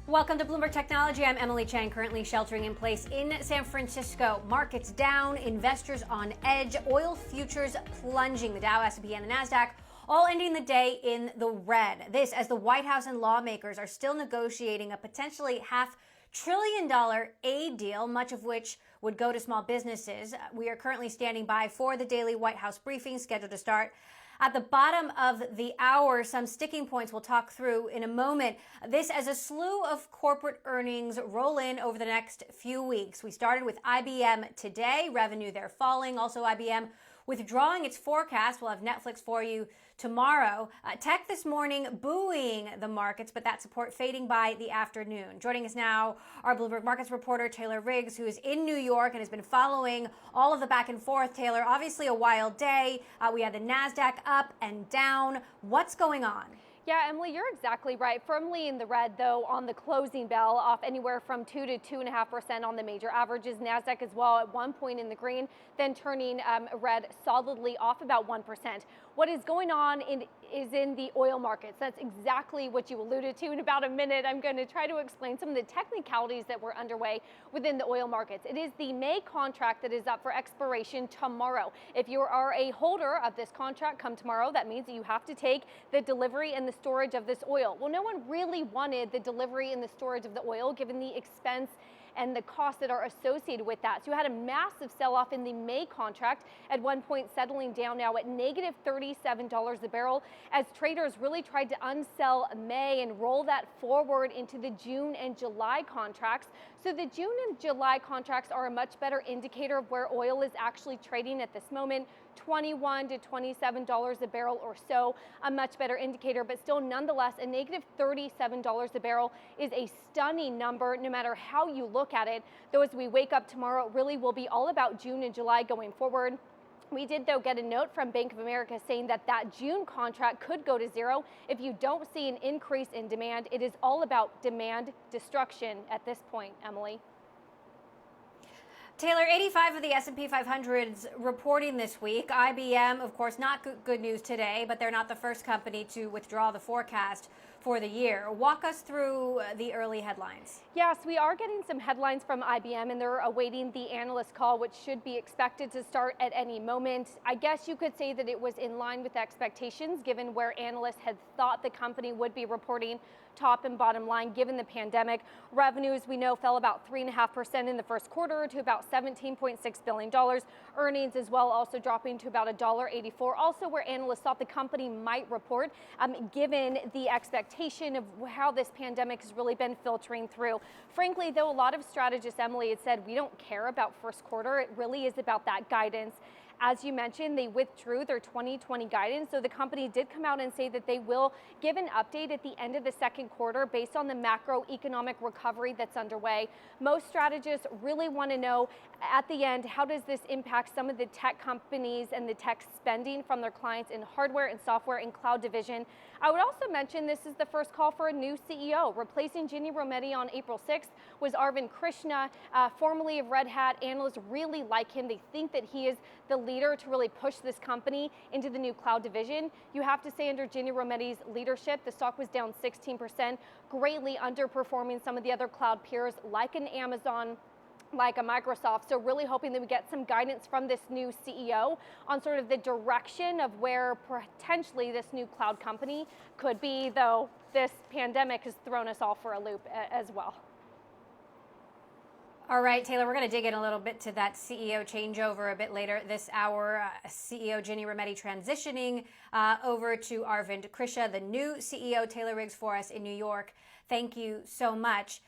Welcome to Bloomberg Technology. I'm Emily Chang, currently sheltering in place in San Francisco. Markets down, investors on edge, oil futures plunging. The Dow, S&P, and the Nasdaq all ending the day in the red. This as the White House and lawmakers are still negotiating a potentially $500 billion aid deal, much of which would go to small businesses. We are currently standing by for the daily White House briefing scheduled to start at the bottom of the hour. Some sticking points we'll talk through in a moment. This as a slew of corporate earnings roll in over the next few weeks. We started with IBM today. Revenue there falling. Also IBM withdrawing its forecast. We'll have Netflix for you tomorrow. Tech this morning buoying the markets, but that support fading by the afternoon. Joining us now, our Bloomberg Markets reporter, Taylor Riggs, who is in New York and has been following all of the back and forth. Taylor, obviously a wild day. We had the Nasdaq up and down. What's going on? Yeah, Emily, you're exactly right. Firmly in the red, though, on the closing bell, off anywhere from 2 to 2.5% on the major averages. Nasdaq as well at one point in the green, then turning red solidly off about 1%. What is going on is in the oil markets. That's exactly what you alluded to. In about a minute, I'm going to try to explain some of the technicalities that were underway within the oil markets. It is the May contract that is up for expiration tomorrow. If you are a holder of this contract come tomorrow, that means that you have to take the delivery and the storage of this oil. Well, no one really wanted the delivery and the storage of the oil given the expense and the costs that are associated with that. So you had a massive sell-off in the May contract, at one point settling down now at negative $37 a barrel as traders really tried to unsell May and roll that forward into the June and July contracts. So the June and July contracts are a much better indicator of where oil is actually trading at this moment. $21 to $27 a barrel or so, a much better indicator, but still nonetheless a negative $37 a barrel is a stunning number no matter how you look at it. Though as we wake up tomorrow, it really will be all about June and July going forward. We did, though, get a note from Bank of America saying that June contract could go to zero if you don't see an increase in demand. It is all about demand destruction at this point, Emily. Taylor, 85 of the S&P 500's reporting this week. IBM, of course, not good news today, but they're not the first company to withdraw the forecast for the year. Walk us through the early headlines. Yes, we are getting some headlines from IBM, and they're awaiting the analyst call, which should be expected to start at any moment. I guess you could say that it was in line with expectations, given where analysts had thought the company would be reporting top and bottom line given the pandemic. Revenues, we know, fell about 3.5% in the first quarter to about $17.6 billion. Earnings as well also dropping to about $1.84, also where analysts thought the company might report, given the expectation of how this pandemic has really been filtering through. Frankly, though, a lot of strategists, Emily, had said we don't care about first quarter. It really is about that guidance. As you mentioned, they withdrew their 2020 guidance, so the company did come out and say that they will give an update at the end of the second quarter based on the macroeconomic recovery that's underway. Most strategists really want to know at the end, how does this impact some of the tech companies and the tech spending from their clients in hardware and software and cloud division. I would also mention this is the first call for a new CEO. Replacing Ginni Rometty on April 6th was Arvind Krishna, formerly of Red Hat. Analysts really like him. They think that he is the leader to really push this company into the new cloud division. You have to say under Ginni Rometty's leadership, the stock was down 16%, greatly underperforming some of the other cloud peers like an Amazon, like a Microsoft. So really hoping that we get some guidance from this new CEO on sort of the direction of where potentially this new cloud company could be, though this pandemic has thrown us all for a loop as well. All right, Taylor, we're going to dig in a little bit to that CEO changeover a bit later this hour. CEO Ginni Rometty transitioning over to Arvind Krishna, the new CEO. Taylor Riggs for us in New York. Thank you so much.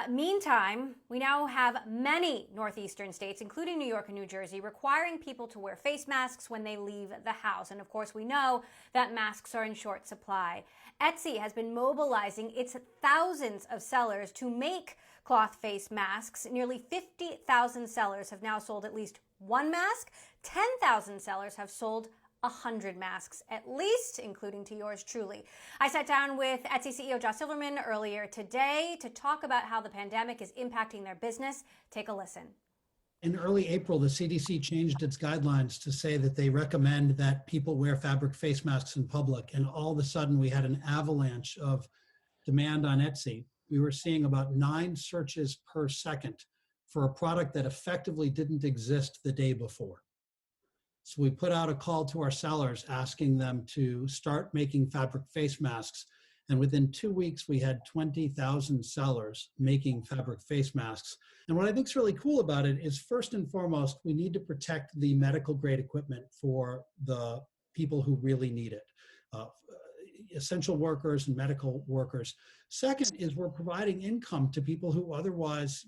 Meantime, we now have many northeastern states, including New York and New Jersey, requiring people to wear face masks when they leave the house. And of course, we know that masks are in short supply. Etsy has been mobilizing its thousands of sellers to make cloth face masks. Nearly 50,000 sellers have now sold at least one mask. 10,000 sellers have sold 100 masks at least, including to yours truly. I sat down with Etsy CEO Josh Silverman earlier today to talk about how the pandemic is impacting their business. Take a listen. In early April, the CDC changed its guidelines to say that they recommend that people wear fabric face masks in public. And all of a sudden, we had an avalanche of demand on Etsy. we were seeing about 9 searches per second for a product that effectively didn't exist the day before. So we put out a call to our sellers asking them to start making fabric face masks. And within 2 weeks, we had 20,000 sellers making fabric face masks. And what I think is really cool about it is, first and foremost, we need to protect the medical grade equipment for the people who really need it. Essential workers and medical workers. Second is we're providing income to people who otherwise,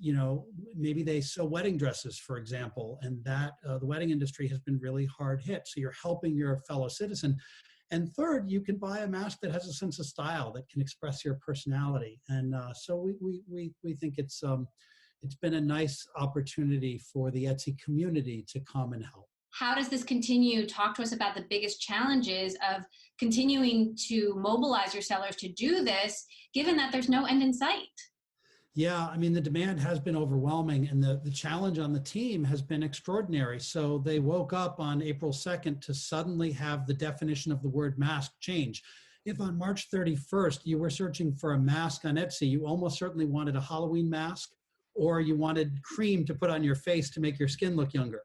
maybe they sew wedding dresses, for example, and that the wedding industry has been really hard hit. So you're helping your fellow citizen. And third, you can buy a mask that has a sense of style that can express your personality. And so we think it's been a nice opportunity for the Etsy community to come and help. How does this continue? Talk to us about the biggest challenges of continuing to mobilize your sellers to do this, given that there's no end in sight. Yeah, I mean, the demand has been overwhelming, and the challenge on the team has been extraordinary. So they woke up on April 2nd to suddenly have the definition of the word mask change. If on March 31st you were searching for a mask on Etsy, you almost certainly wanted a Halloween mask, or you wanted cream to put on your face to make your skin look younger.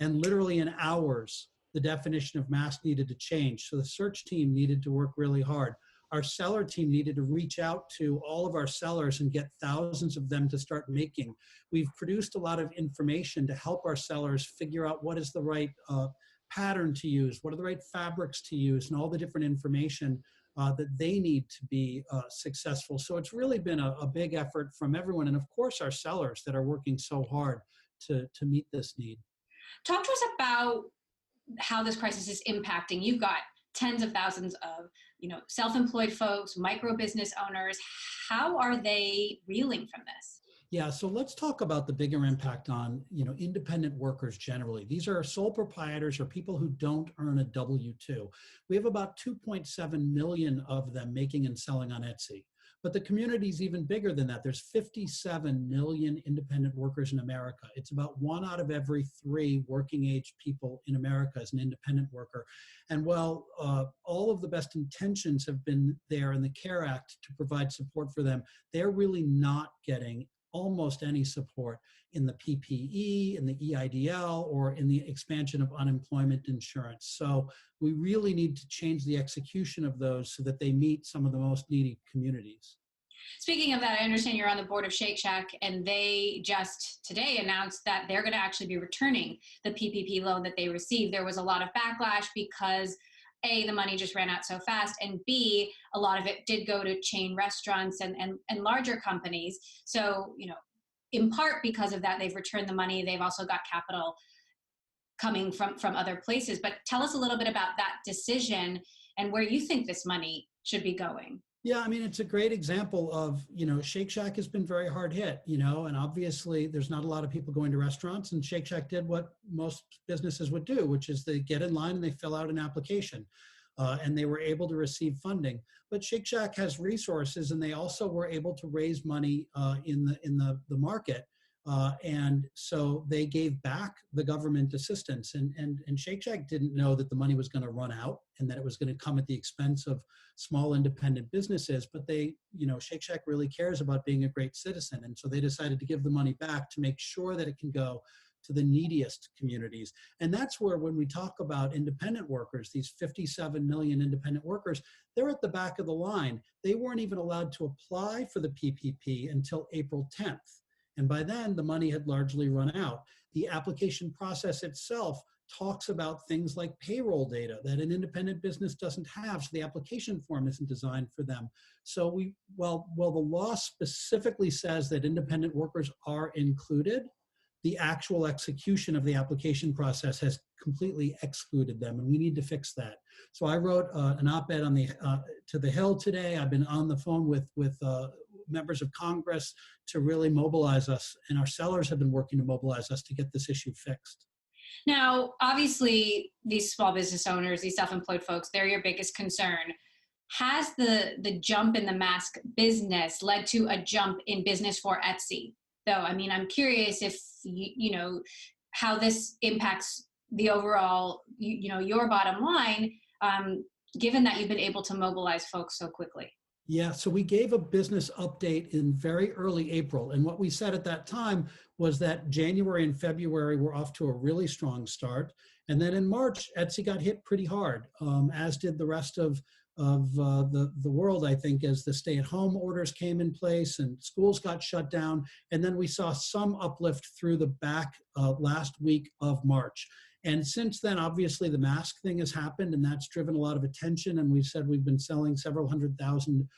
And literally in hours, the definition of mask needed to change. So the search team needed to work really hard. Our seller team needed to reach out to all of our sellers and get thousands of them to start making. We've produced a lot of information to help our sellers figure out what is the right pattern to use, what are the right fabrics to use, and all the different information that they need to be successful. So it's really been a big effort from everyone. And of course, our sellers that are working so hard to meet this need. Talk to us about how this crisis is impacting. You've got tens of thousands of, self-employed folks, micro business owners. How are they reeling from this? Yeah, so let's talk about the bigger impact on, independent workers generally. These are sole proprietors or people who don't earn a W-2. We have about 2.7 million of them making and selling on Etsy. But the community is even bigger than that. There's 57 million independent workers in America. It's about 1 out of every 3 working age people in America is an independent worker. And while all of the best intentions have been there in the CARE Act to provide support for them, they're really not getting almost any support in the PPE, in the EIDL, or in the expansion of unemployment insurance. So we really need to change the execution of those so that they meet some of the most needy communities. Speaking of that, I understand you're on the board of Shake Shack, and they just today announced that they're going to actually be returning the PPP loan that they received. There was a lot of backlash because A, the money just ran out so fast, and B, a lot of it did go to chain restaurants and larger companies. So, in part because of that, they've returned the money. They've also got capital coming from other places. But tell us a little bit about that decision and where you think this money should be going. Yeah, I mean, it's a great example of, Shake Shack has been very hard hit, and obviously there's not a lot of people going to restaurants, and Shake Shack did what most businesses would do, which is they get in line and they fill out an application, and they were able to receive funding. But Shake Shack has resources, and they also were able to raise money in the market. And so they gave back the government assistance, and Shake Shack didn't know that the money was going to run out and that it was going to come at the expense of small independent businesses. But Shake Shack really cares about being a great citizen. And so they decided to give the money back to make sure that it can go to the neediest communities. And that's where, when we talk about independent workers, these 57 million independent workers, they're at the back of the line. They weren't even allowed to apply for the PPP until April 10th. And by then, the money had largely run out. The application process itself talks about things like payroll data that an independent business doesn't have, so the application form isn't designed for them. So while the law specifically says that independent workers are included, the actual execution of the application process has completely excluded them, and we need to fix that. So I wrote an op-ed on to the Hill today. I've been on the phone with members of Congress to really mobilize us, and our sellers have been working to mobilize us to get this issue fixed. Now, obviously, these small business owners, these self-employed folks, they're your biggest concern. Has the jump in the mask business led to a jump in business for Etsy? Though, I mean, I'm curious if, how this impacts the overall, your bottom line, given that you've been able to mobilize folks so quickly. Yeah, so we gave a business update in very early April. And what we said at that time was that January and February were off to a really strong start. And then in March, Etsy got hit pretty hard, as did the rest of the world, I think, as the stay-at-home orders came in place and schools got shut down. And then we saw some uplift through the back last week of March. And since then, obviously, the mask thing has happened, and that's driven a lot of attention. And we've said we've been selling several 100,000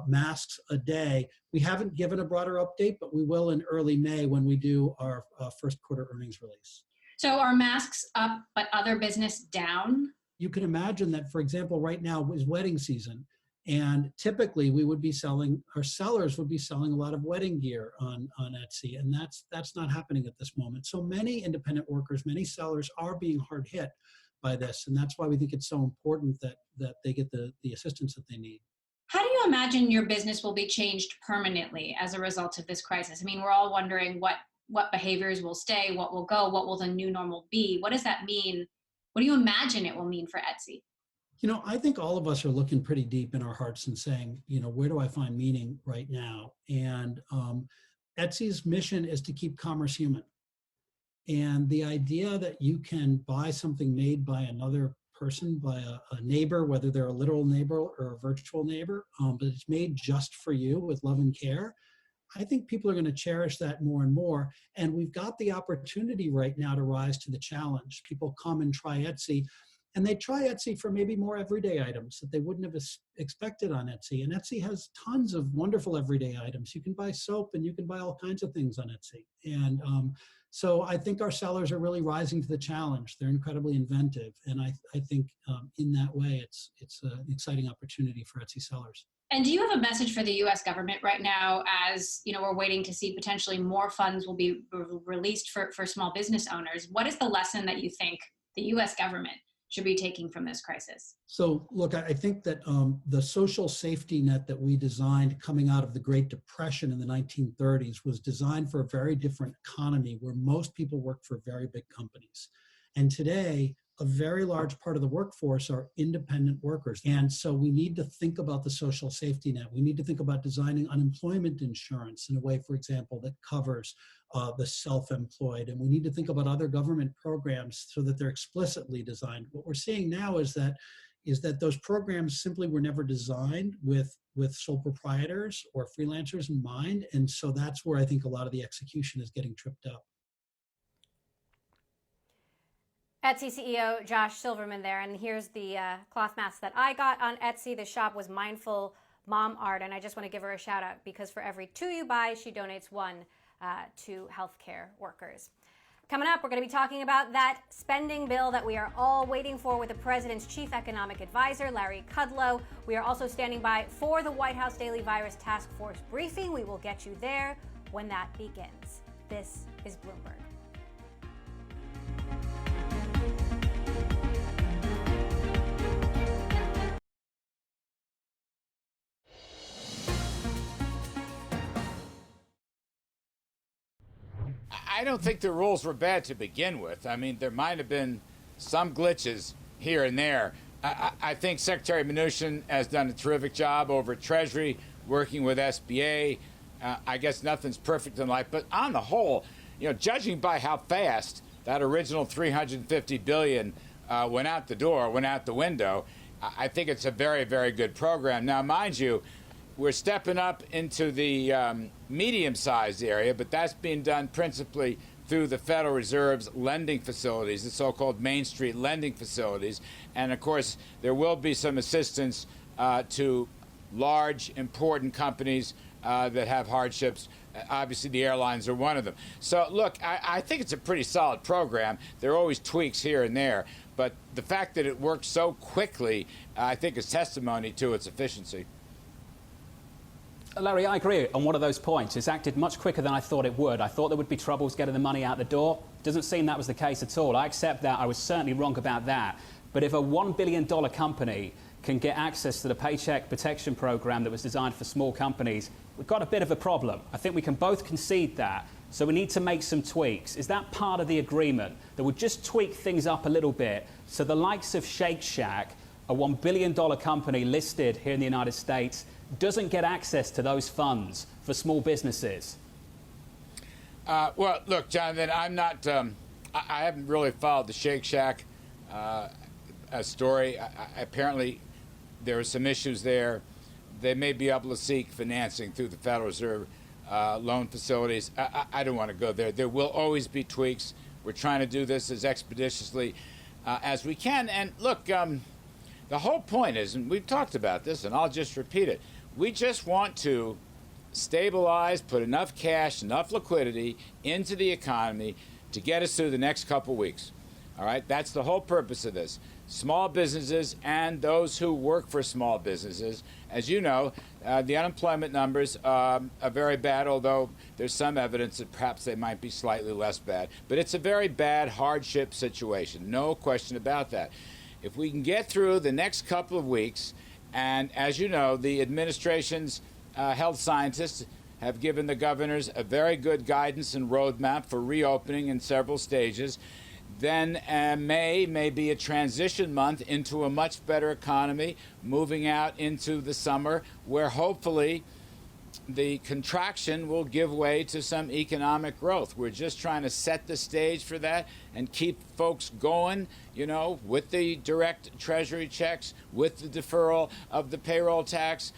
masks a day. We haven't given a broader update, but we will in early May when we do our first quarter earnings release. So are masks up, but other business down? You can imagine that, for example, right now is wedding season. And typically we would be selling, our sellers would be selling a lot of wedding gear on Etsy. And that's not happening at this moment. So many independent workers, many sellers are being hard hit by this. And that's why we think it's so important that they get the assistance that they need. How do you imagine your business will be changed permanently as a result of this crisis? I mean, we're all wondering what behaviors will stay, what will go, what will the new normal be? What does that mean? What do you imagine it will mean for Etsy? You know, I think all of us are looking pretty deep in our hearts and saying, you know, where do I find meaning right now? And Etsy's mission is to keep commerce human. And the idea that you can buy something made by another person, by a neighbor, whether they're a literal neighbor or a virtual neighbor, but it's made just for you with love and care, I think people are going to cherish that more and more. And we've got the opportunity right now to rise to the challenge. People come and try Etsy, and they try Etsy for maybe more everyday items that they wouldn't have expected on Etsy. And Etsy has tons of wonderful everyday items. You can buy soap and you can buy all kinds of things on Etsy. And so I think our sellers are really rising to the challenge. They're incredibly inventive. And I think in that way, it's an exciting opportunity for Etsy sellers. And do you have a message for the U.S. government right now, as you know, we're waiting to see potentially more funds will be released for small business owners? What is the lesson that you think the U.S. government should be taking from this crisis? So look, I think that the social safety net that we designed coming out of the Great Depression in the 1930s was designed for a very different economy where most people work for very big companies. And today, a very large part of the workforce are independent workers. And so we need to think about the social safety net. We need to think about designing unemployment insurance in a way, for example, that covers the self-employed. And we need to think about other government programs so that they're explicitly designed. What we're seeing now is that those programs simply were never designed with sole proprietors or freelancers in mind. And so that's where I think a lot of the execution is getting tripped up. Etsy CEO Josh Silverman there, and here's the cloth mask that I got on Etsy. The shop was Mindful Mom Art, and I just want to give her a shout out because for every 2 you buy, she donates 1 to healthcare workers. Coming up, we're going to be talking about that spending bill that we are all waiting for with the president's chief economic advisor, Larry Kudlow. We are also standing by for the White House Daily Virus Task Force briefing. We will get you there when that begins. This is Bloomberg. I don't think the rules were bad to begin with. I mean, there might have been some glitches here and there. I think Secretary Mnuchin has done a terrific job over at Treasury, working with SBA. I guess nothing's perfect in life, but on the whole, you know, judging by how fast that original $350 billion went out the door, went out the window, I think it's a very, very good program. Now, mind you, we're stepping up into the medium-sized area, but that's being done principally through the Federal Reserve's lending facilities, the so-called Main Street lending facilities. And, of course, there will be some assistance to large, important companies that have hardships. Obviously, the airlines are one of them. So, look, I think it's a pretty solid program. There are always tweaks here and there. But the fact that it works so quickly, I think, is testimony to its efficiency. Larry, I agree on one of those points. It's acted much quicker than I thought it would. I thought there would be troubles getting the money out the door. Doesn't seem that was the case at all. I accept that. I was certainly wrong about that. But if a $1 billion company can get access to the Paycheck Protection Program that was designed for small companies, we've got a bit of a problem. I think we can both concede that. So we need to make some tweaks. Is that part of the agreement that would just tweak things up a little bit so the likes of Shake Shack, a $1 billion company listed here in the United States, doesn't get access to those funds for small businesses? Well, look, Jonathan, I'm not. I haven't really followed the Shake Shack story. Apparently, there are some issues there. They may be able to seek financing through the Federal Reserve loan facilities. I don't want to go there. There will always be tweaks. We're trying to do this as expeditiously as we can. And look, the whole point is, and we've talked about this, and I'll just repeat it, we just want to stabilize, put enough cash, enough liquidity into the economy to get us through the next couple weeks. All right, that's the whole purpose of this. Small businesses and those who work for small businesses, as you know, the unemployment numbers are very bad, although there's some evidence that perhaps they might be slightly less bad. But it's a very bad hardship situation, no question about that. If we can get through the next couple of weeks, and as you know, the administration's health scientists have given the governors a very good guidance and roadmap for reopening in several stages, then May may be a transition month into a much better economy, moving out into the summer, where hopefully the contraction will give way to some economic growth. We're just trying to set the stage for that and keep folks going, you know, with the direct Treasury checks, with the deferral of the payroll tax,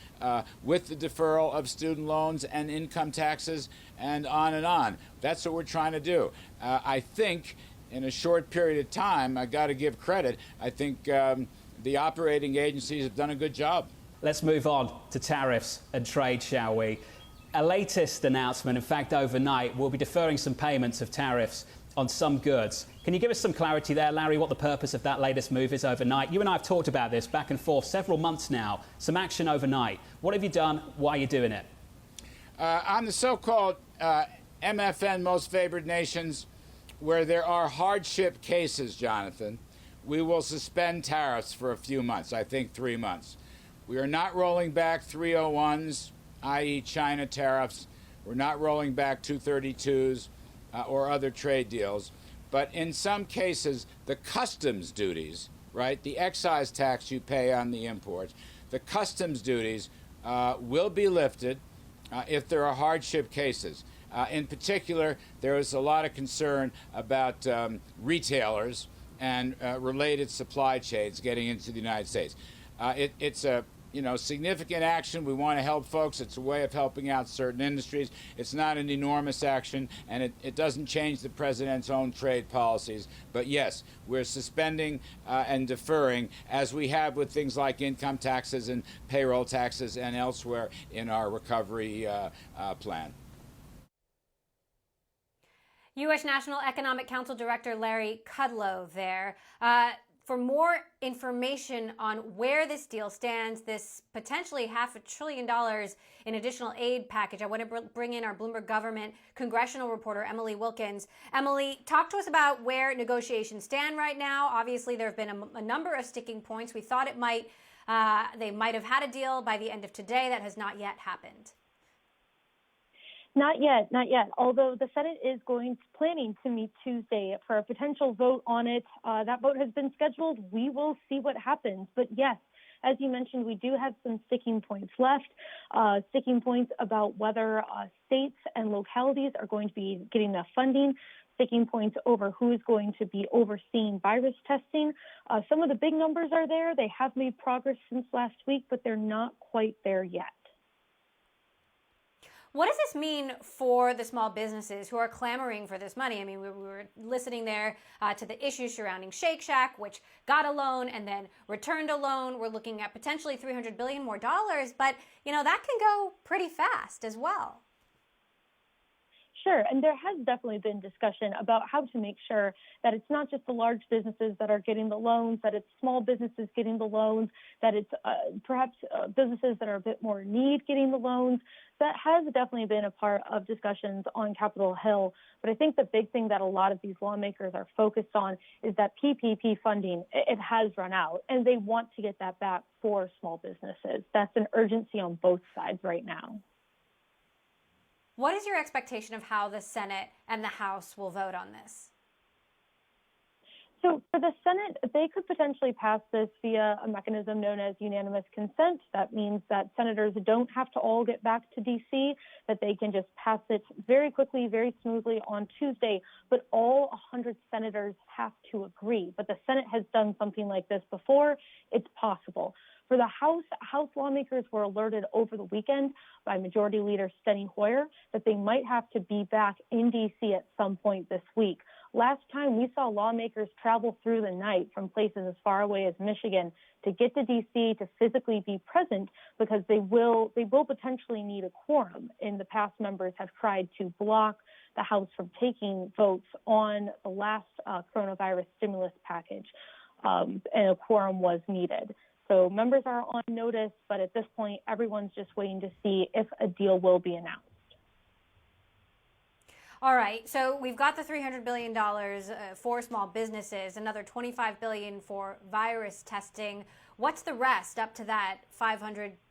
with the deferral of student loans and income taxes, and on and on. That's what we're trying to do. I think in a short period of time, I got to give credit, I think the operating agencies have done a good job. Let's move on to tariffs and trade, shall we? A latest announcement, in fact, overnight, we'll be deferring some payments of tariffs on some goods. Can you give us some clarity there, Larry, what the purpose of that latest move is overnight? You and I have talked about this back and forth several months now. Some action overnight. What have you done? Why are you doing it? On the so-called MFN, most favored nations, where there are hardship cases, Jonathan, we will suspend tariffs for a few months, I think 3 months. We are not rolling back 301s, i.e. China tariffs. We're not rolling back 232s or other trade deals. But in some cases, the customs duties, right, the excise tax you pay on the imports, the customs duties will be lifted if there are hardship cases. In particular, there is a lot of concern about retailers and related supply chains getting into the United States. It's a significant action. We want to help folks. It's a way of helping out certain industries. It's not an enormous action, and it doesn't change the president's own trade policies. But yes, we're suspending and deferring, as we have with things like income taxes and payroll taxes and elsewhere in our recovery plan. U.S. National Economic Council Director Larry Kudlow there. For more information on where this deal stands, this potentially $500 billion in additional aid package, I want to bring in our Bloomberg government congressional reporter, Emily Wilkins. Emily, talk to us about where negotiations stand right now. Obviously, there have been a number of sticking points. We thought they might have had a deal by the end of today. That has not yet happened. Not yet. Although the Senate is planning to meet Tuesday for a potential vote on it. That vote has been scheduled. We will see what happens. But yes, as you mentioned, we do have some sticking points left. Sticking points about whether states and localities are going to be getting enough funding. Sticking points over who is going to be overseeing virus testing. Some of the big numbers are there. They have made progress since last week, but they're not quite there yet. What does this mean for the small businesses who are clamoring for this money? I mean, we were listening there to the issues surrounding Shake Shack, which got a loan and then returned a loan. We're looking at potentially $300 billion more, but that can go pretty fast as well. Sure, and there has definitely been discussion about how to make sure that it's not just the large businesses that are getting the loans, that it's small businesses getting the loans, that it's perhaps businesses that are a bit more in need getting the loans. That has definitely been a part of discussions on Capitol Hill. But I think the big thing that a lot of these lawmakers are focused on is that PPP funding, it has run out, and they want to get that back for small businesses. That's an urgency on both sides right now. What is your expectation of how the Senate and the House will vote on this? So for the Senate, they could potentially pass this via a mechanism known as unanimous consent. That means that senators don't have to all get back to D.C., that they can just pass it very quickly, very smoothly on Tuesday, but all 100 senators have to agree. But the Senate has done something like this before. It's possible. For the House lawmakers were alerted over the weekend by Majority Leader Steny Hoyer that they might have to be back in D.C. at some point this week. Last time we saw lawmakers travel through the night from places as far away as Michigan to get to D.C. to physically be present because they will potentially need a quorum. In the past, members have tried to block the House from taking votes on the last coronavirus stimulus package, and a quorum was needed. So members are on notice, but at this point, everyone's just waiting to see if a deal will be announced. All right, so we've got the $300 billion for small businesses, another $25 billion for virus testing. What's the rest up to that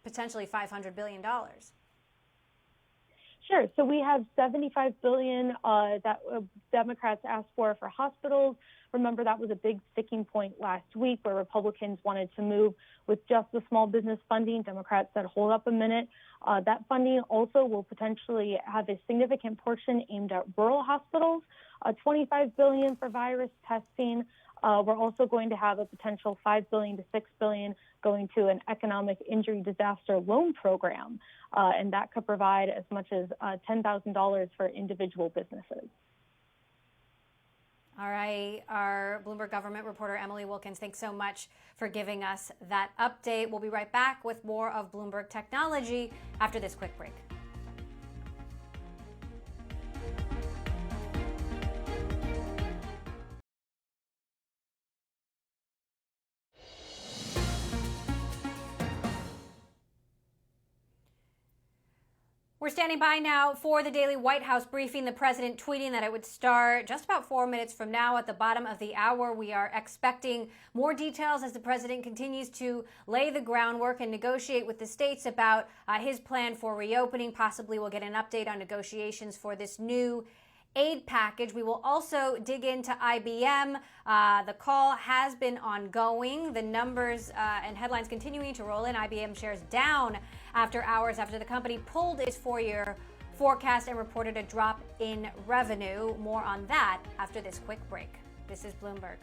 potentially $500 billion? Sure. So we have $75 billion that Democrats asked for hospitals. Remember, that was a big sticking point last week where Republicans wanted to move with just the small business funding. Democrats said, hold up a minute. That funding also will potentially have a significant portion aimed at rural hospitals, $25 billion for virus testing. We're also going to have a potential $5 billion to $6 billion going to an economic injury disaster loan program, and that could provide as much as $10,000 for individual businesses. All right, our Bloomberg government reporter Emily Wilkins, thanks so much for giving us that update. We'll be right back with more of Bloomberg Technology after this quick break. We're standing by now for the daily White House briefing. The president tweeting that it would start just about 4 minutes from now at the bottom of the hour. We are expecting more details as the president continues to lay the groundwork and negotiate with the states about his plan for reopening. Possibly we'll get an update on negotiations for this new aid package. We will also dig into IBM. The call has been ongoing. The numbers and headlines continuing to roll in. IBM shares down after hours after the company pulled its four-year forecast and reported a drop in revenue. More on that after this quick break. This is Bloomberg.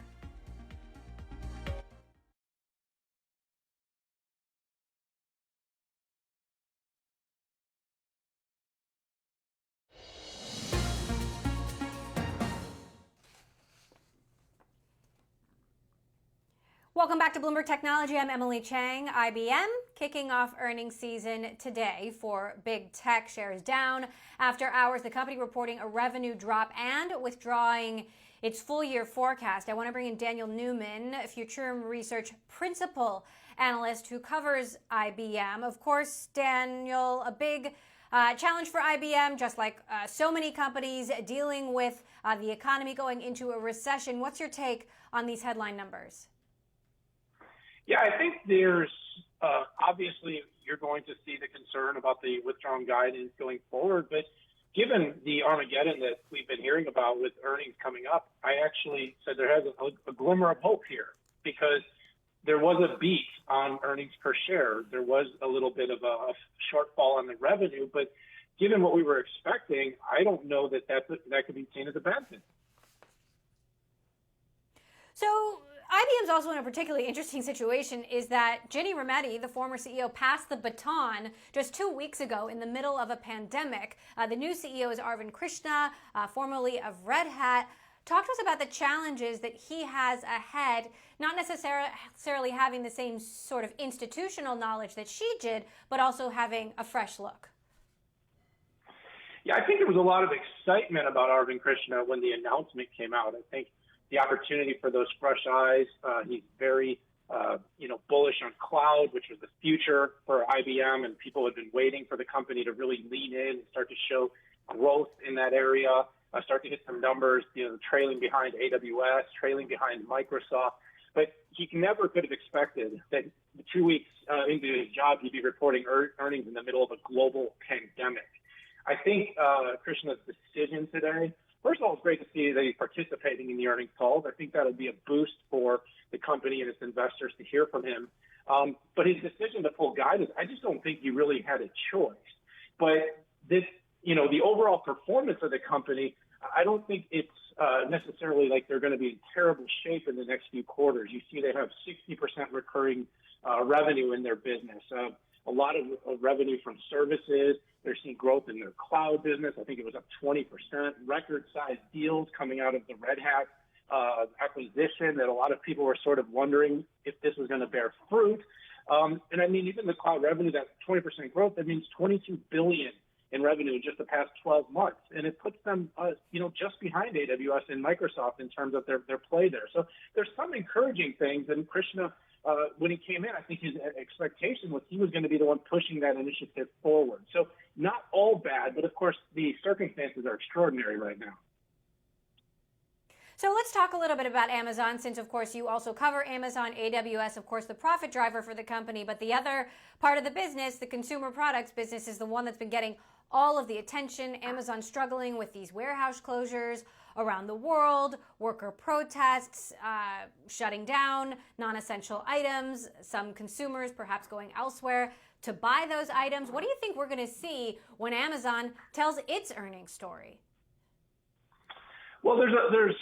Welcome back to Bloomberg Technology. I'm Emily Chang. IBM kicking off earnings season today for big tech. Shares down after hours. The company reporting a revenue drop and withdrawing its full-year forecast. I want to bring in Daniel Newman, a Futurum Research principal analyst who covers IBM. Of course, Daniel, a big challenge for IBM, just like so many companies dealing with the economy going into a recession. What's your take on these headline numbers? Yeah, I think there's obviously you're going to see the concern about the withdrawn guidance going forward. But given the Armageddon that we've been hearing about with earnings coming up, I actually said there has a glimmer of hope here because there was a beat on earnings per share. There was a little bit of a shortfall on the revenue. But given what we were expecting, I don't know that could be seen as a bad thing. So IBM's also in a particularly interesting situation is that Ginni Rometty, the former CEO, passed the baton just 2 weeks ago in the middle of a pandemic. The new CEO is Arvind Krishna, formerly of Red Hat. Talk to us about the challenges that he has ahead, not necessarily having the same sort of institutional knowledge that she did, but also having a fresh look. Yeah, I think there was a lot of excitement about Arvind Krishna when the announcement came out. I think the opportunity for those fresh eyes. He's very, bullish on cloud, which was the future for IBM, and people had been waiting for the company to really lean in and start to show growth in that area, start to get some numbers, trailing behind AWS, trailing behind Microsoft. But he never could have expected that 2 weeks into his job, he'd be reporting earnings in the middle of a global pandemic. I think Krishna's decision today first of all, it's great to see that he's participating in the earnings calls. I think that'll be a boost for the company and its investors to hear from him. But his decision to pull guidance, I just don't think he really had a choice. But this, the overall performance of the company, I don't think it's necessarily like they're going to be in terrible shape in the next few quarters. You see they have 60% recurring revenue in their business. A lot of revenue from services. They're seeing growth in their cloud business. I think it was up 20%. Record-sized deals coming out of the Red Hat acquisition that a lot of people were sort of wondering if this was going to bear fruit. And I mean, even the cloud revenue, that 20% growth, that means $22 billion in revenue in just the past 12 months. And it puts them, just behind AWS and Microsoft in terms of their play there. So there's some encouraging things. And Krishna, when he came in, I think his expectation was he was going to be the one pushing that initiative forward. So not all bad, but of course the circumstances are extraordinary right now. So let's talk a little bit about Amazon, since, of course, you also cover Amazon, AWS, of course, the profit driver for the company. But the other part of the business, the consumer products business, is the one that's been getting all of the attention. Amazon struggling with these warehouse closures around the world, worker protests, shutting down non-essential items, some consumers perhaps going elsewhere to buy those items. What do you think we're going to see when Amazon tells its earnings story? Well, there's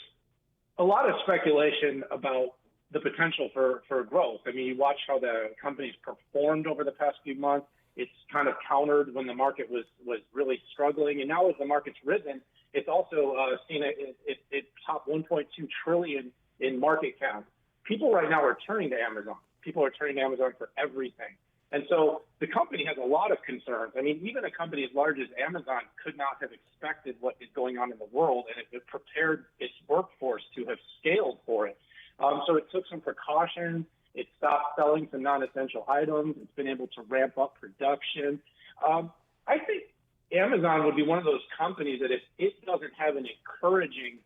a lot of speculation about the potential for growth. I mean, you watch how the company's performed over the past few months. It's kind of countered when the market was really struggling. And now as the market's risen, it's also seen it top 1.2 trillion in market cap. People right now are turning to Amazon. People are turning to Amazon for everything. And so the company has a lot of concerns. I mean, even a company as large as Amazon could not have expected what is going on in the world, and it prepared its workforce to have scaled for it. So it took some precautions. It stopped selling some non-essential items. It's been able to ramp up production. I think Amazon would be one of those companies that if it doesn't have an encouraging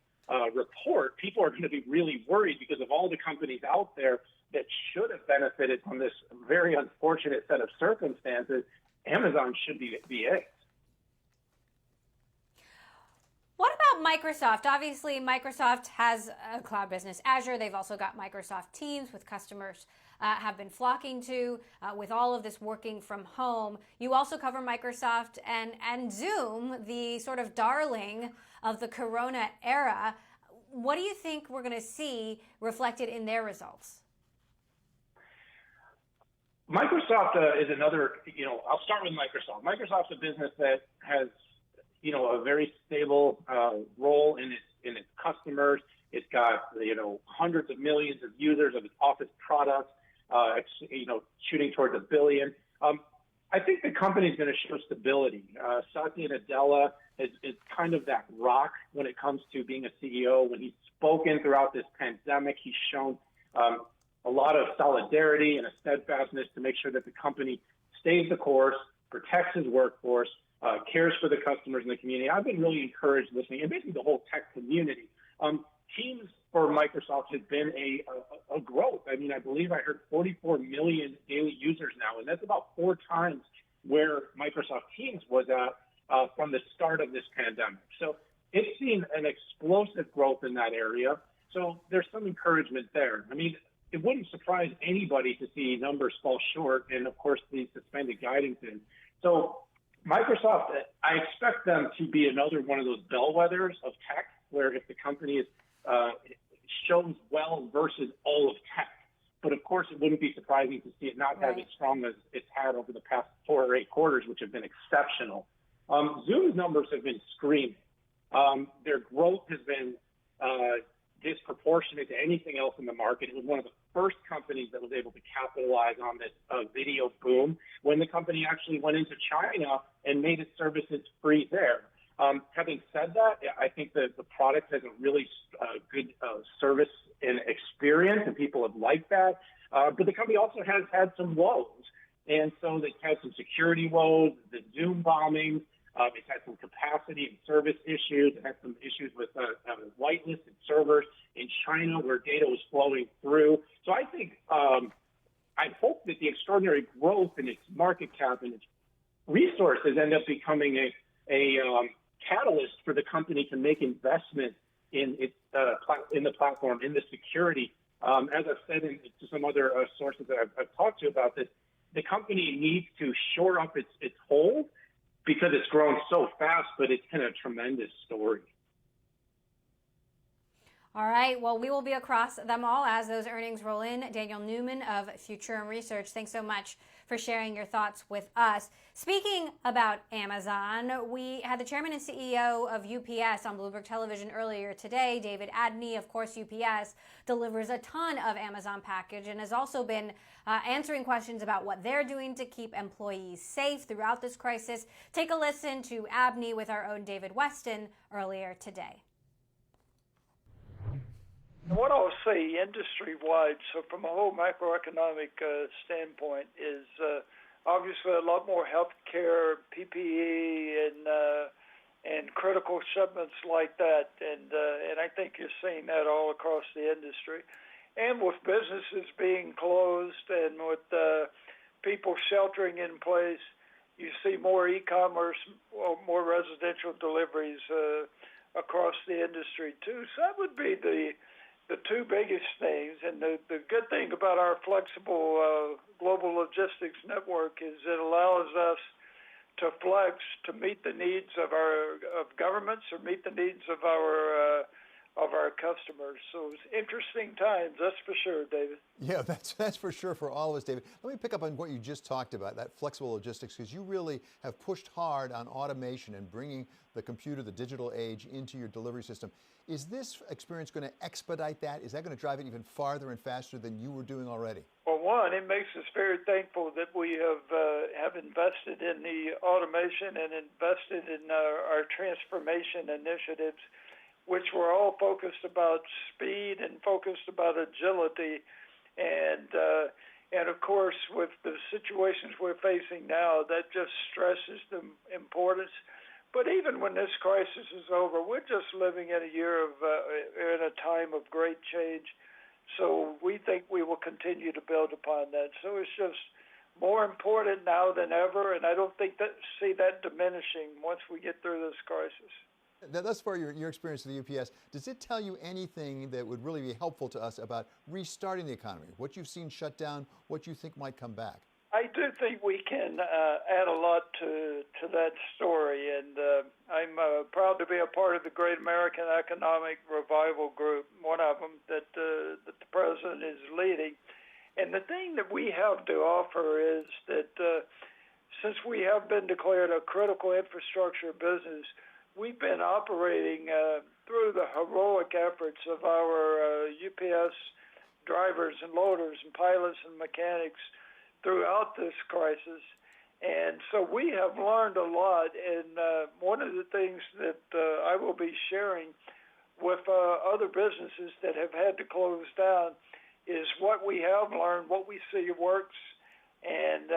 report, people are going to be really worried because of all the companies out there that should have benefited from this very unfortunate set of circumstances. Amazon should be it. What about Microsoft? Obviously, Microsoft has a cloud business, Azure. They've also got Microsoft Teams, with customers have been flocking to with all of this working from home. You also cover Microsoft and Zoom, the sort of darling of the Corona era. What do you think we're going to see reflected in their results? Microsoft is another, I'll start with Microsoft. Microsoft's a business that has, a very stable role in its customers. It's got, hundreds of millions of users of its Office products, shooting towards 1 billion. I think the company is going to show stability. Satya Nadella is kind of that rock when it comes to being a CEO. When he's spoken throughout this pandemic, he's shown a lot of solidarity and a steadfastness to make sure that the company stays the course, protects his workforce, cares for the customers in the community. I've been really encouraged listening, and basically the whole tech community. Teams for Microsoft has been a growth. I mean, I believe I heard 44 million daily users now, and that's about 4 times where Microsoft Teams was at from the start of this pandemic. So it's seen an explosive growth in that area. So there's some encouragement there. I mean, it wouldn't surprise anybody to see numbers fall short, and of course the suspended guidances. So Microsoft, I expect them to be another one of those bellwethers of tech, where if the company is shows well versus all of tech. But of course, it wouldn't be surprising to see it not have as strong as it's had over the past 4 or 8 quarters, which have been exceptional. Zoom's numbers have been screaming. Their growth has been disproportionate to anything else in the market. It was one of the first companies that was able to capitalize on this video boom when the company actually went into China and made its services free there. Having said that, I think that the product has a really good service and experience, and people have liked that. But the company also has had some woes. And so they've had some security woes, the Zoom bombing. It's had some capacity and service issues. It had some issues with whitelisted servers in China where data was flowing through. So I think I hope that the extraordinary growth in its market cap and its resources end up becoming a catalyst for the company to make investment in its in the platform, in the security. As I've said to some other sources that I've talked to about this, the company needs to shore up its hold because it's grown so fast, but it's been a tremendous story. All right. Well, we will be across them all as those earnings roll in. Daniel Newman of Future Research, thanks so much for sharing your thoughts with us. Speaking about Amazon, we had the chairman and CEO of UPS on Bloomberg Television earlier today. David Adney, of course, UPS delivers a ton of Amazon package and has also been answering questions about what they're doing to keep employees safe throughout this crisis. Take a listen to Adney with our own David Weston earlier today. What I'll say industry-wide, so from a whole macroeconomic standpoint, is obviously a lot more healthcare, PPE, and critical shipments like that, and I think you're seeing that all across the industry. And with businesses being closed and with people sheltering in place, you see more e-commerce, more residential deliveries across the industry too. So that would be the two biggest things. And the good thing about our flexible global logistics network is it allows us to flex to meet the needs of governments or meet the needs of our customers. So it's interesting times, that's for sure, David. Yeah, that's for sure for all of us, David. Let me pick up on what you just talked about, that flexible logistics, because you really have pushed hard on automation and bringing the computer, the digital age, into your delivery system. Is this experience going to expedite that? Is that going to drive it even farther and faster than you were doing already? Well, one, it makes us very thankful that we have invested in the automation and invested in our transformation initiatives, which were all focused about speed and focused about agility. And of course, with the situations we're facing now, that just stresses the importance. But even when this crisis is over, we're just living in in a time of great change. So we think we will continue to build upon that. So it's just more important now than ever, and I don't see that diminishing once we get through this crisis. Now, thus far, your experience with the UPS, does it tell you anything that would really be helpful to us about restarting the economy? What you've seen shut down, what you think might come back? I do think we can add a lot to that story, and I'm proud to be a part of the Great American Economic Revival Group, one of them that the president is leading. And the thing that we have to offer is that since we have been declared a critical infrastructure business, we've been operating through the heroic efforts of our UPS drivers and loaders and pilots and mechanics throughout this crisis. And so we have learned a lot. And one of the things that I will be sharing with other businesses that have had to close down is what we have learned, what we see works, and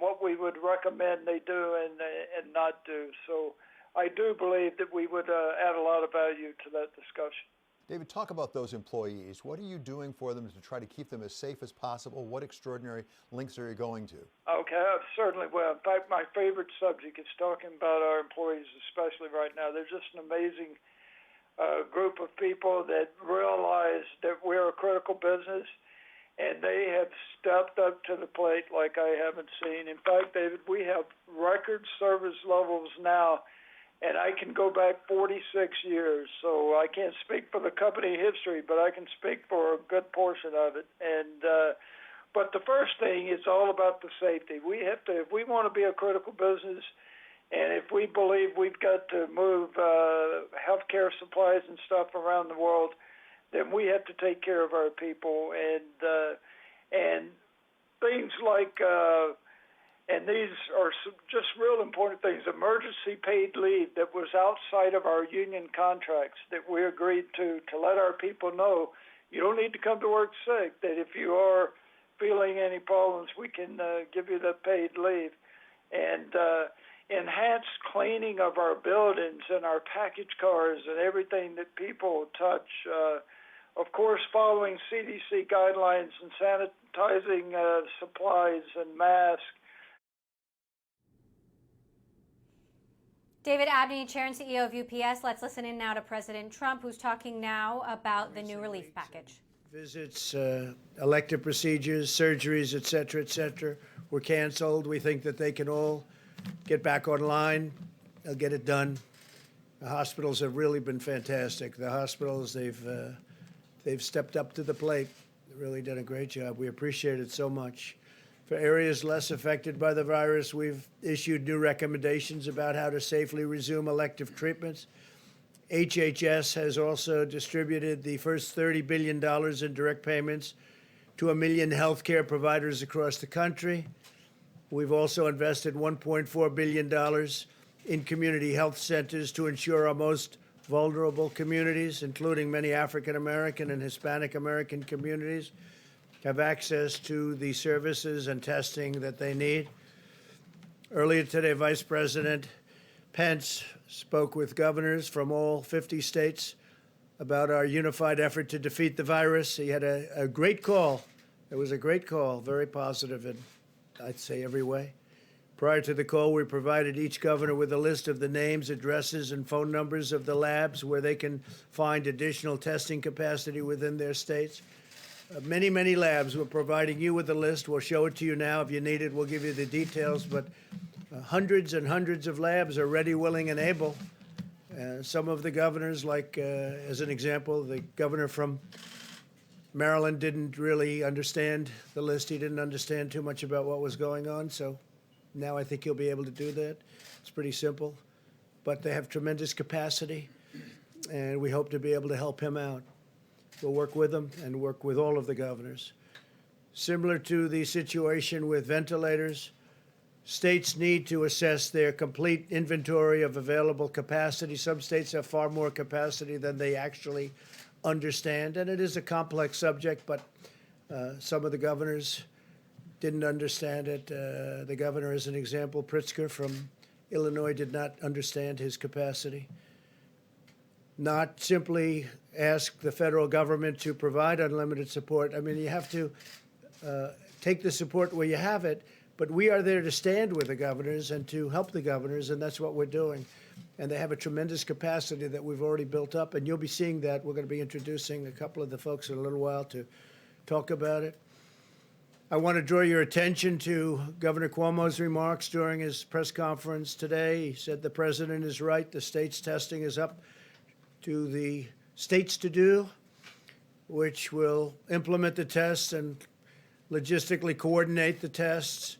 what we would recommend they do and not do. So I do believe that we would add a lot of value to that discussion. David, talk about those employees. What are you doing for them to try to keep them as safe as possible? What extraordinary links are you going to? Okay, I certainly will. In fact, my favorite subject is talking about our employees, especially right now. They're just an amazing group of people that realize that we're a critical business, and they have stepped up to the plate like I haven't seen. In fact, David, we have record service levels now, and I can go back 46 years, so I can't speak for the company history, but I can speak for a good portion of it. And but the first thing is all about the safety. We have to, if we want to be a critical business, and if we believe we've got to move healthcare supplies and stuff around the world, then we have to take care of our people. And things like and these are just real important things. Emergency paid leave that was outside of our union contracts that we agreed to let our people know you don't need to come to work sick, that if you are feeling any problems, we can give you the paid leave. And enhanced cleaning of our buildings and our package cars and everything that people touch. Of course, following CDC guidelines and sanitizing supplies and masks. David Abney, Chair and CEO of UPS. Let's listen in now to President Trump, who's talking now about the new relief package. Visits, elective procedures, surgeries, et cetera, were canceled. We think that they can all get back online. They'll get it done. The hospitals have really been fantastic. The hospitals, they've stepped up to the plate. They really done a great job. We appreciate it so much. For areas less affected by the virus, we've issued new recommendations about how to safely resume elective treatments. HHS has also distributed the first $30 billion in direct payments to 1 million healthcare providers across the country. We've also invested $1.4 billion in community health centers to ensure our most vulnerable communities, including many African American and Hispanic American communities, have access to the services and testing that they need. Earlier today, Vice President Pence spoke with governors from all 50 states about our unified effort to defeat the virus. He had a great call. It was a great call, very positive in, I'd say, every way. Prior to the call, we provided each governor with a list of the names, addresses, and phone numbers of the labs where they can find additional testing capacity within their states. Many, many labs. We're providing you with a list. We'll show it to you now. If you need it, we'll give you the details. But hundreds and hundreds of labs are ready, willing, and able. Some of the governors, like as an example, the governor from Maryland didn't really understand the list. He didn't understand too much about what was going on. So now I think he'll be able to do that. It's pretty simple. But they have tremendous capacity, and we hope to be able to help him out. We'll work with them and work with all of the governors. Similar to the situation with ventilators, states need to assess their complete inventory of available capacity. Some states have far more capacity than they actually understand, and it is a complex subject, but some of the governors didn't understand it. The governor, as an example, Pritzker from Illinois, did not understand his capacity. Not simply ask the federal government to provide unlimited support. I mean, you have to take the support where you have it, but we are there to stand with the governors and to help the governors, and that's what we're doing. And they have a tremendous capacity that we've already built up, and you'll be seeing that. We're going to be introducing a couple of the folks in a little while to talk about it. I want to draw your attention to Governor Cuomo's remarks during his press conference today. He said the president is right. The state's testing is up to the states to do, which will implement the tests and logistically coordinate the tests.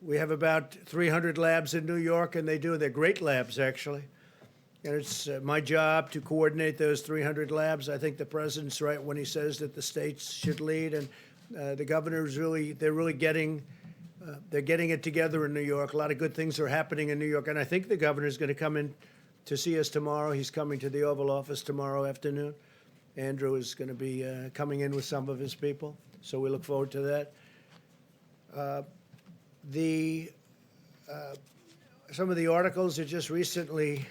We have about 300 labs in New York, and they're great labs, actually. And it's my job to coordinate those 300 labs. I think the president's right when he says that the states should lead, and the governors they're really getting it together in New York. A lot of good things are happening in New York, and I think the governor's going to come in to see us tomorrow. He's coming to the Oval Office tomorrow afternoon. Andrew is going to be coming in with some of his people, so we look forward to that. Some of the articles that just recently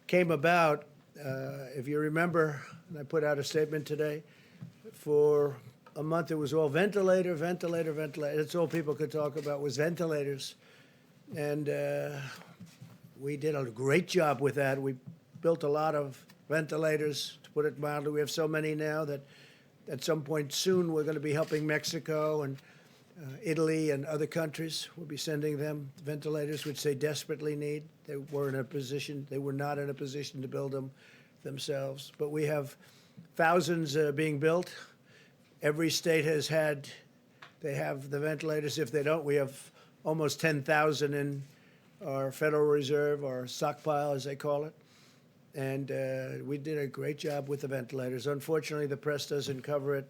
came about, if you remember, and I put out a statement today, for a month it was all ventilator. That's all people could talk about was ventilators. And we did a great job with that. We built a lot of ventilators, to put it mildly. We have so many now that at some point soon we're going to be helping Mexico and Italy and other countries. We'll be sending them ventilators, which they desperately need. They were not in a position to build them themselves. But we have thousands being built. Every state they have the ventilators. If they don't, we have almost 10,000 in our Federal Reserve, our stockpile, as they call it. And we did a great job with the ventilators. Unfortunately, the press doesn't cover it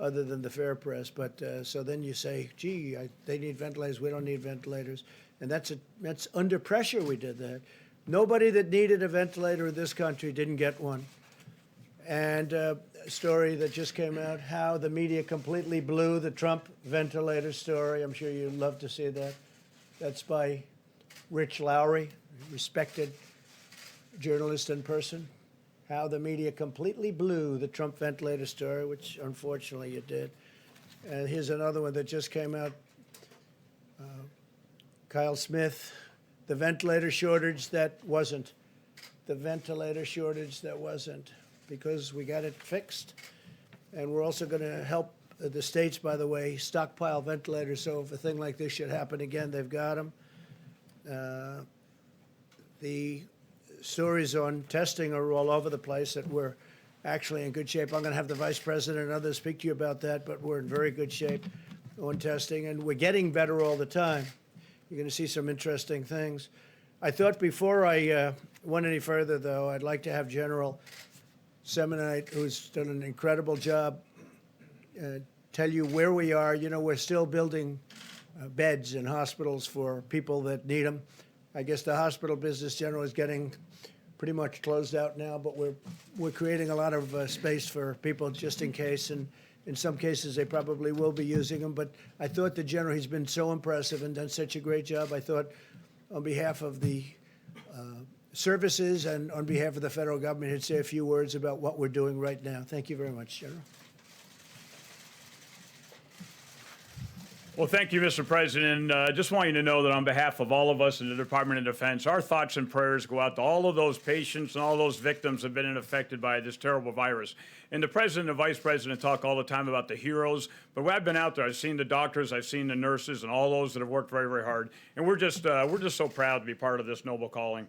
other than the fair press. But so then you say, gee, they need ventilators. We don't need ventilators. And that's under pressure we did that. Nobody that needed a ventilator in this country didn't get one. And a story that just came out, how the media completely blew the Trump ventilator story. I'm sure you'd love to see that. That's by Rich Lowry, respected journalist and person. How the media completely blew the Trump ventilator story, which unfortunately it did. And here's another one that just came out. Kyle Smith, The ventilator shortage that wasn't. The ventilator shortage that wasn't, because we got it fixed. And we're also going to help the states, by the way, stockpile ventilators, so if a thing like this should happen again, they've got them. The stories on testing are all over the place, that we're actually in good shape. I'm going to have the vice president and others speak to you about that, but we're in very good shape on testing, and we're getting better all the time. You're going to see some interesting things. I thought before I went any further, though, I'd like to have General Semonite, who's done an incredible job, tell you where we are. You know, we're still building beds in hospitals for people that need them. I guess the hospital business, General, is getting pretty much closed out now, but we're creating a lot of space for people just in case, and in some cases they probably will be using them. But I thought the General, he's been so impressive and done such a great job. I thought on behalf of the services and on behalf of the federal government, he'd say a few words about what we're doing right now. Thank you very much, General. Well, thank you, Mr. President. I just want you to know that on behalf of all of us in the Department of Defense, our thoughts and prayers go out to all of those patients and all those victims that have been affected by this terrible virus. And the President and Vice President talk all the time about the heroes, but I've been out there. I've seen the doctors, I've seen the nurses, and all those that have worked very, very hard. And we're just so proud to be part of this noble calling.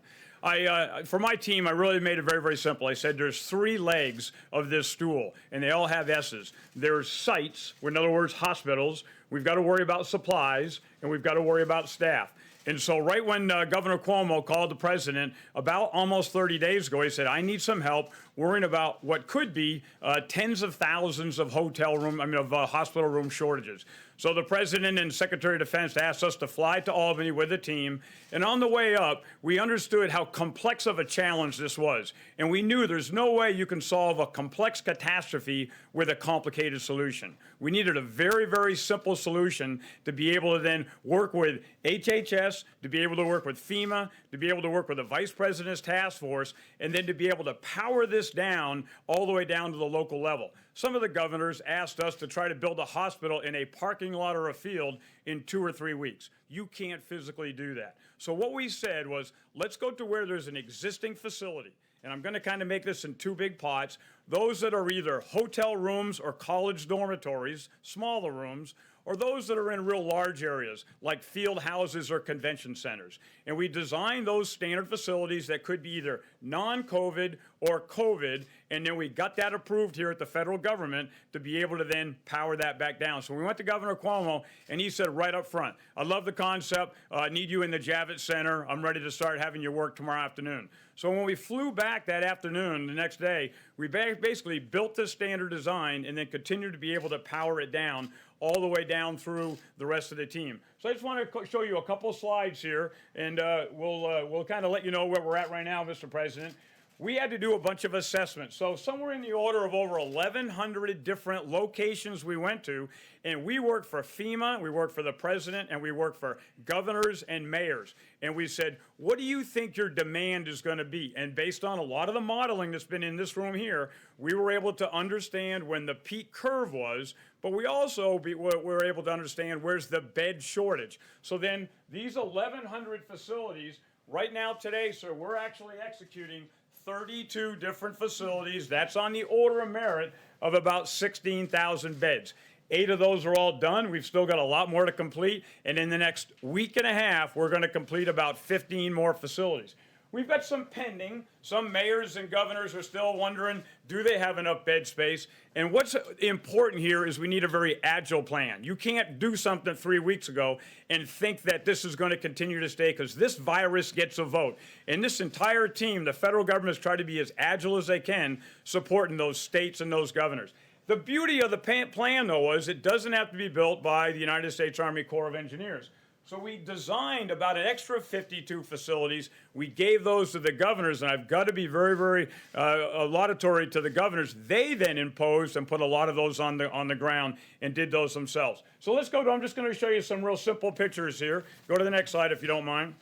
For my team, I really made it very, very simple. I said there's 3 legs of this stool, and they all have S's. There's sites, in other words, hospitals. We've got to worry about supplies, and we've got to worry about staff. And so right when Governor Cuomo called the president about almost 30 days ago, he said, I need some help worrying about what could be tens of thousands of hospital room shortages. So the president and Secretary of Defense asked us to fly to Albany with a team. And on the way up, we understood how complex of a challenge this was. And we knew there's no way you can solve a complex catastrophe with a complicated solution. We needed a very, very simple solution to be able to then work with HHS, to be able to work with FEMA, to be able to work with the Vice President's task force, and then to be able to power this down all the way down to the local level. Some of the governors asked us to try to build a hospital in a parking lot or a field in 2 or 3 weeks. You can't physically do that. So what we said was, let's go to where there's an existing facility. And I'm going to kind of make this in 2 big pots. Those that are either hotel rooms or college dormitories, smaller rooms, or those that are in real large areas like field houses or convention centers. And we designed those standard facilities that could be either non-COVID or COVID, and then we got that approved here at the federal government to be able to then power that back down. So we went to Governor Cuomo, and he said right up front, I love the concept, I need you in the Javits Center, I'm ready to start having you work tomorrow afternoon. So when we flew back that afternoon, the next day, we basically built this standard design and then continued to be able to power it down all the way down through the rest of the team. So I just want to show you a couple slides here, and we'll kind of let you know where we're at right now, Mr. President. We had to do a bunch of assessments. So somewhere in the order of over 1,100 different locations we went to, and we worked for FEMA, we worked for the president, and we worked for governors and mayors. And we said, what do you think your demand is going to be? And based on a lot of the modeling that's been in this room here, we were able to understand when the peak curve was, but we also were able to understand where's the bed shortage. So then these 1,100 facilities, right now today, sir, we're actually executing 32 different facilities. That's on the order of merit of about 16,000 beds. 8 of those are all done. We've still got a lot more to complete. And in the next week and a half, we're going to complete about 15 more facilities. We've got some pending. Some mayors and governors are still wondering, do they have enough bed space? And what's important here is we need a very agile plan. You can't do something 3 weeks ago and think that this is going to continue to stay, because this virus gets a vote. And this entire team, the federal government, has tried to be as agile as they can, supporting those states and those governors. The beauty of the plan, though, is it doesn't have to be built by the United States Army Corps of Engineers. So we designed about an extra 52 facilities. We gave those to the governors, and I've got to be very, very laudatory to the governors. They then imposed and put a lot of those on the ground and did those themselves. So let's go to, I'm just going to show you some real simple pictures here. Go to the next slide if you don't mind.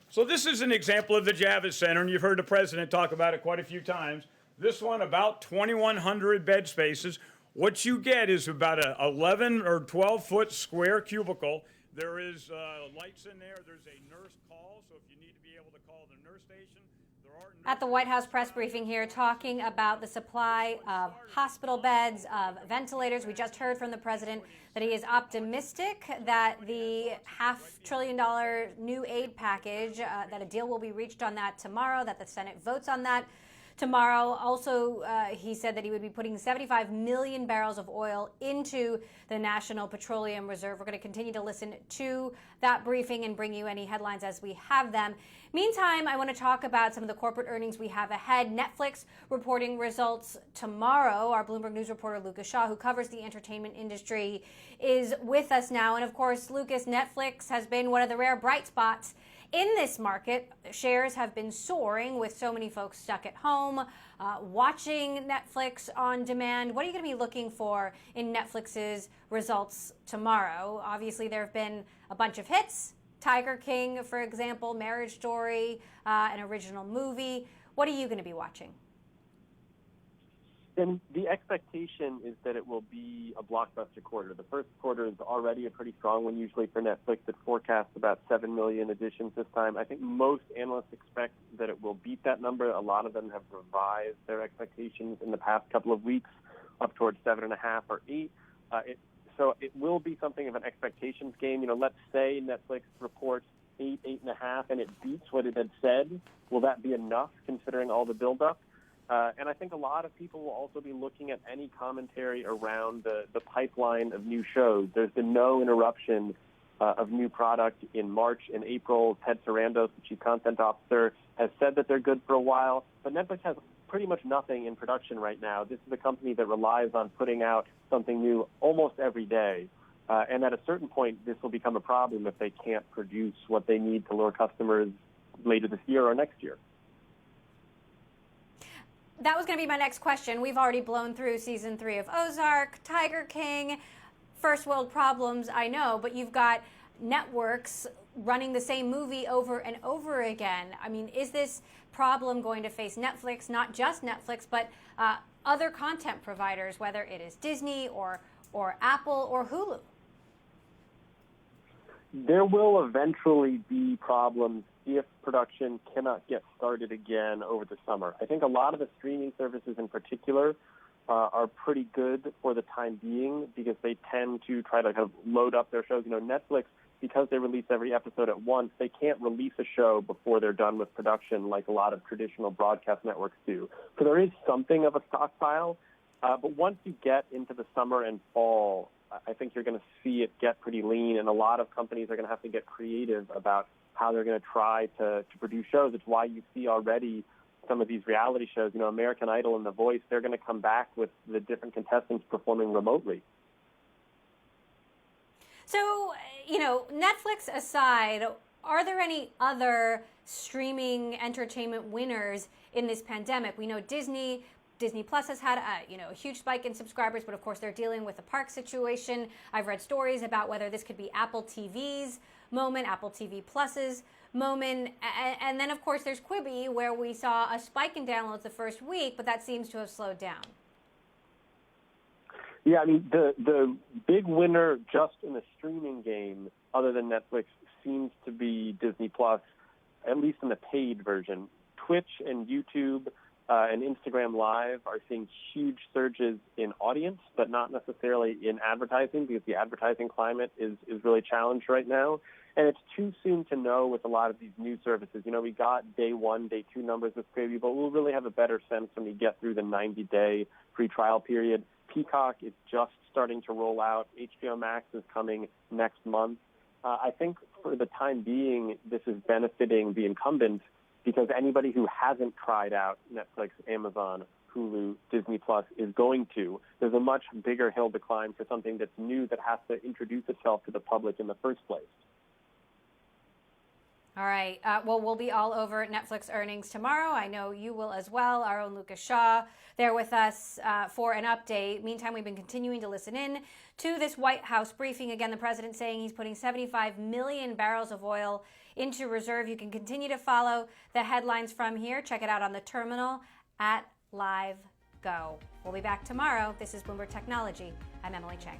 So this is an example of the Javits Center, and you've heard the president talk about it quite a few times. This one, about 2,100 bed spaces. What you get is about an 11 or 12-foot square cubicle. There is lights in there. There's a nurse call, so if you need to be able to call the nurse station, there are nurse At the White House press briefing here, talking about the supply of hospital beds, of ventilators. We just heard from the president that he is optimistic that the $500 billion new aid package, that a deal will be reached on that tomorrow, that the Senate votes on that tomorrow. Also, he said that he would be putting 75 million barrels of oil into the National Petroleum Reserve. We're going to continue to listen to that briefing and bring you any headlines as we have them. Meantime, I want to talk about some of the corporate earnings we have ahead. Netflix reporting results tomorrow. Our Bloomberg News reporter, Lucas Shaw, who covers the entertainment industry, is with us now. And of course, Lucas, Netflix has been one of the rare bright spots in this market. Shares have been soaring with so many folks stuck at home, watching Netflix on demand. What are you going to be looking for in Netflix's results tomorrow? Obviously, there have been a bunch of hits. Tiger King, for example, Marriage Story, an original movie. What are you going to be watching? And the expectation is that it will be a blockbuster quarter. The first quarter is already a pretty strong one, usually for Netflix. It forecasts about 7 million additions this time. I think most analysts expect that it will beat that number. A lot of them have revised their expectations in the past couple of weeks up towards 7.5 or 8. So it will be something of an expectations game. Let's say Netflix reports 8, 8.5, and it beats what it had said. Will that be enough, considering all the buildup? And I think a lot of people will also be looking at any commentary around the pipeline of new shows. There's been no interruption of new product in March and April. Ted Sarandos, the chief content officer, has said that they're good for a while. But Netflix has pretty much nothing in production right now. This is a company that relies on putting out something new almost every day. And at a certain point, this will become a problem if they can't produce what they need to lure customers later this year or next year. That was going to be my next question. We've already blown through season 3 of Ozark, Tiger King, first world problems, I know, but you've got networks running the same movie over and over again. I mean, is this problem going to face Netflix, not just Netflix, but other content providers, whether it is Disney or Apple or Hulu? There will eventually be problems if production cannot get started again over the summer. I think a lot of the streaming services in particular are pretty good for the time being because they tend to try to kind of load up their shows. Netflix, because they release every episode at once, they can't release a show before they're done with production like a lot of traditional broadcast networks do. So there is something of a stockpile, but once you get into the summer and fall, I think you're going to see it get pretty lean, and a lot of companies are going to have to get creative about how they're going to try to produce shows. It's why you see already some of these reality shows, American Idol and The Voice, they're going to come back with the different contestants performing remotely. So, Netflix aside, are there any other streaming entertainment winners in this pandemic? We know Disney Plus has had a huge spike in subscribers, but of course they're dealing with the park situation. I've read stories about whether this could be Apple TV's moment, Apple TV Plus's moment, and then of course there's Quibi, where we saw a spike in downloads the first week, but that seems to have slowed down. Yeah, I mean, the big winner just in the streaming game, other than Netflix, seems to be Disney Plus, at least in the paid version. Twitch and YouTube and Instagram Live are seeing huge surges in audience, but not necessarily in advertising because the advertising climate is really challenged right now. And it's too soon to know with a lot of these new services. We got day 1, day 2 numbers with Quibi, but we'll really have a better sense when we get through the 90-day free trial period. Peacock is just starting to roll out. HBO Max is coming next month. I think for the time being, this is benefiting the incumbent because anybody who hasn't tried out Netflix, Amazon, Hulu, Disney Plus is going to. There's a much bigger hill to climb for something that's new that has to introduce itself to the public in the first place. All right. Well, we'll be all over Netflix earnings tomorrow. I know you will as well. Our own Lucas Shaw there with us for an update. Meantime, we've been continuing to listen in to this White House briefing. Again, the president saying he's putting 75 million barrels of oil into reserve. You can continue to follow the headlines from here. Check it out on the terminal at Live Go. We'll be back tomorrow. This is Bloomberg Technology. I'm Emily Chang.